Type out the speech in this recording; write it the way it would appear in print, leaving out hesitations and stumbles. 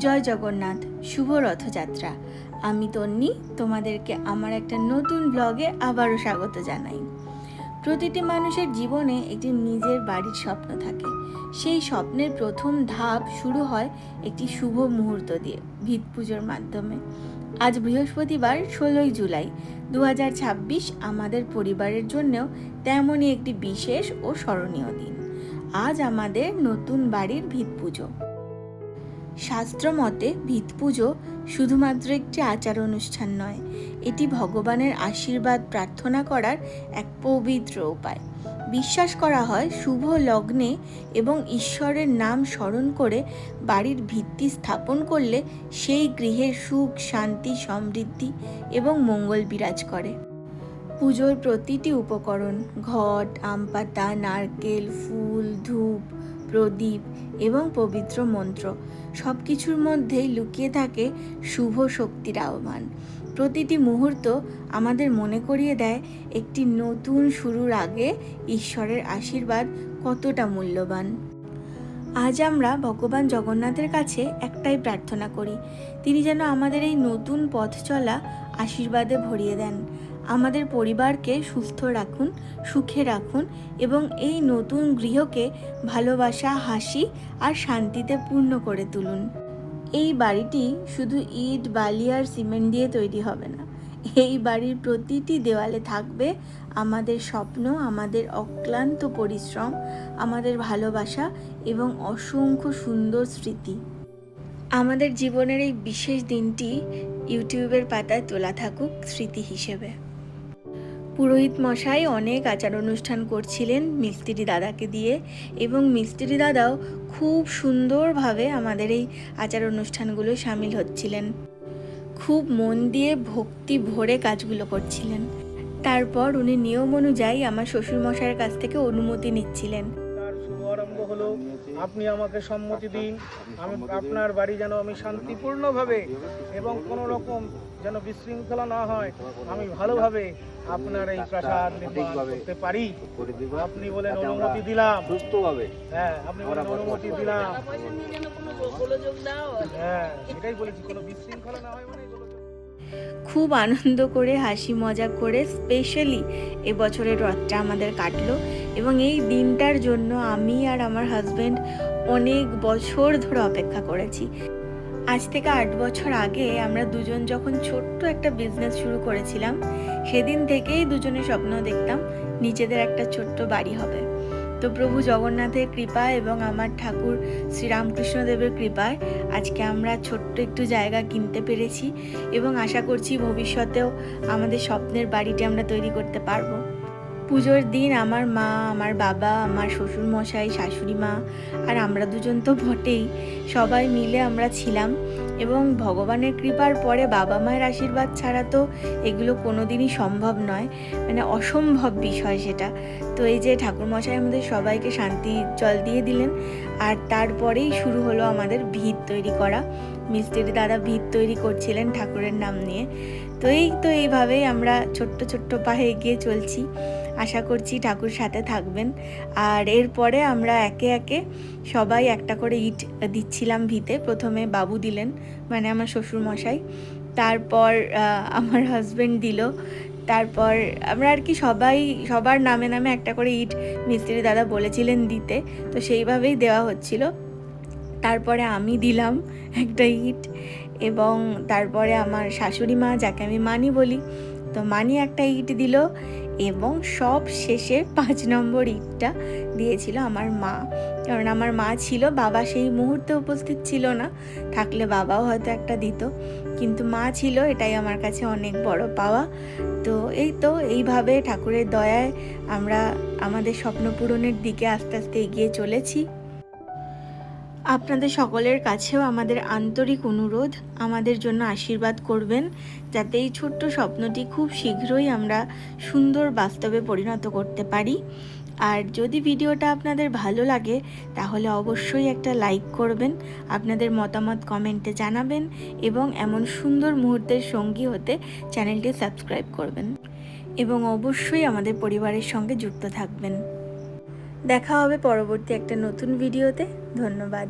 জয় জগন্নাথ, শুভ রথযাত্রা। আমি তন্নি, তোমাদেরকে আমার একটা নতুন ব্লগে আবারও স্বাগত জানাই। প্রতিটি মানুষের জীবনে একটি নিজের বাড়ির স্বপ্ন থাকে। সেই স্বপ্নের প্রথম ধাপ শুরু হয় একটি শুভ মুহূর্ত দিয়ে, ভিত পুজোর মাধ্যমে। আজ বৃহস্পতিবার 16 জুলাই 2026 আমাদের পরিবারের জন্যও তেমনই একটি বিশেষ ও স্মরণীয় দিন। আজ আমাদের নতুন বাড়ির ভিত পুজো। শাস্ত্র মতে ভিত পুজো শুধুমাত্র একটি আচার অনুষ্ঠান নয়, এটি ভগবানের আশীর্বাদ প্রার্থনা করার এক পবিত্র উপায়। বিশ্বাস করা হয় শুভ লগ্নে এবং ঈশ্বরের নাম স্মরণ করে বাড়ির ভিত্তি স্থাপন করলে সেই গৃহের সুখ, শান্তি, সমৃদ্ধি এবং মঙ্গল বিরাজ করে। পুজোর প্রতিটি উপকরণ, ঘট, আম পাতা, নারকেল, ফুল, ধূপ, প্রদীপ এবং পবিত্র মন্ত্র, সব কিছুর মধ্যেই লুকিয়ে থাকে শুভ শক্তির আহ্বান। প্রতিটি মুহূর্ত আমাদের মনে করিয়ে দেয় একটি নতুন শুরুর আগে ঈশ্বরের আশীর্বাদ কতটা মূল্যবান। আজ আমরা ভগবান জগন্নাথের কাছে একটাই প্রার্থনা করি, তিনি যেন আমাদের এই নতুন পথ চলা আশীর্বাদে ভরিয়ে দেন, আমাদের পরিবারকে সুস্থ রাখুন, সুখে রাখুন এবং এই নতুন গৃহকে ভালোবাসা, হাসি আর শান্তিতে পূর্ণ করে তুলুন। এই বাড়িটি শুধু ইট, বালি আর সিমেন্ট দিয়ে তৈরি হবে না। এই বাড়ির প্রতিটি দেওয়ালে থাকবে আমাদের স্বপ্ন, আমাদের অক্লান্ত পরিশ্রম, আমাদের ভালোবাসা এবং অসংখ্য সুন্দর স্মৃতি। আমাদের জীবনের এই বিশেষ দিনটি ইউটিউবের পাতায় তোলা থাকুক স্মৃতি হিসেবে। পুরোহিত মশাই অনেক আচার অনুষ্ঠান করছিলেন মিস্ত্রি দাদাকে দিয়ে, এবং মিস্ত্রি দাদাও খুব সুন্দরভাবে আমাদের এই আচার অনুষ্ঠানগুলো সামিল হচ্ছিলেন। খুব মন দিয়ে ভক্তি ভরে কাজগুলো করছিলেন। তারপর উনি নিয়ম অনুযায়ী আমার শ্বশুরমশাইয়ের কাছ থেকে অনুমতি নিচ্ছিলেন। তার শুভারম্ভ হলো, আপনি আমাকে সম্মতি দিন, আমি আপনার বাড়ি যেন আমি শান্তিপূর্ণভাবে এবং কোনো রকম যেন বিশৃঙ্খলা না হয়, আমি ভালোভাবে আপনার এই প্রাসাদ নির্মাণ করতে পারি। আপনি বলেন অনুমতি দিলাম, সুস্থভাবে। হ্যাঁ, আপনি বলেন অনুমতি দিলাম। হ্যাঁ, এটাই বলেছি, কোনো বিশৃঙ্খলা না হয় মানে। খুব আনন্দ করে, হাসি মজা করে স্পেশালি এবছরের রথটা আমাদের কাটলো, এবং এই দিনটার জন্য আমি আর আমার হাজব্যান্ড অনেক বছর ধরে অপেক্ষা করেছি। আজ থেকে 8 বছর আগে আমরা দুজন যখন ছোট্ট একটা বিজনেস শুরু করেছিলাম, সেদিন থেকেই দুজনে স্বপ্ন দেখতাম নিজেদের একটা ছোট্ট বাড়ি হবে। তো প্রভু জগন্নাথের কৃপা এবং আমার ঠাকুর শ্রীরামকৃষ্ণদেবের কৃপায় আজকে আমরা ছোট্ট একটু জায়গা কিনতে পেরেছি, এবং আশা করছি ভবিষ্যতেও আমাদের স্বপ্নের বাড়িটি আমরা তৈরি করতে পারবো। পুজোর দিন আমার মা, আমার বাবা, আমার শ্বশুরমশাই, শাশুড়ি মা আর আমরা দুজন তো বটেই, সবাই মিলে আমরা ছিলাম। এবং ভগবানের কৃপার পরে বাবা মায়ের আশীর্বাদ ছাড়া তো এগুলো কোনোদিনই সম্ভব নয়, মানে অসম্ভব বিষয় সেটা। তো এই যে ঠাকুরমশাই আমাদের সবাইকে শান্তি জল দিয়ে দিলেন, আর তারপরেই শুরু হলো আমাদের ভিত তৈরি করা। মিস্ত্রি দাদা ভিত তৈরি করছিলেন ঠাকুরের নাম নিয়ে। তো এইভাবেই আমরা ছোট্ট ছোট্ট পায়ে এগিয়ে চলছি। আশা করছি ঠাকুর সাথে থাকবেন। আর এরপরে আমরা একে একে সবাই একটা করে ইট দিচ্ছিলাম ভিতে। প্রথমে বাবু দিলেন, মানে আমার শ্বশুরমশাই, তারপর আমার হাজব্যান্ড দিল, তারপর আমরা আর কি সবাই সবার নামে নামে একটা করে ইট মিস্ত্রি দাদা বলেছিলেন দিতে, তো সেইভাবেই দেওয়া হচ্ছিল। তারপরে আমি দিলাম একটা ইট, এবং তারপরে আমার শাশুড়ি মা, যাকে আমি মানি বলি, তো মানি একটা ইট দিল, এবং সব শেষে 5 নম্বর ইটটা দিয়েছিল আমার মা। কারণ আমার মা ছিল, বাবা সেই মুহূর্তে উপস্থিত ছিল না, থাকলে বাবাও হয়তো একটা দিত, কিন্তু মা ছিল, এটাই আমার কাছে অনেক বড় পাওয়া। তো এইভাবে ঠাকুরের দয়ায় আমরা আমাদের স্বপ্ন পূরণের দিকে আস্তে আস্তে এগিয়ে চলেছি। আপনাদের সকলের কাছেও আমাদের আন্তরিক অনুরোধ, আমাদের জন্য আশীর্বাদ করবেন, যাতে এই ছোট্ট স্বপ্নটি খুব শীঘ্রই আমরা সুন্দর বাস্তবে পরিণত করতে পারি। আর যদি ভিডিওটা আপনাদের ভালো লাগে তাহলে অবশ্যই একটা লাইক করবেন, আপনাদের মতামত কমেন্টে জানাবেন, এবং এমন সুন্দর মুহূর্তের সঙ্গী হতে চ্যানেলটি সাবস্ক্রাইব করবেন, এবং অবশ্যই আমাদের পরিবারের সঙ্গে যুক্ত থাকবেন। দেখা হবে পরবর্তী একটা নতুন ভিডিওতে। ধন্যবাদ।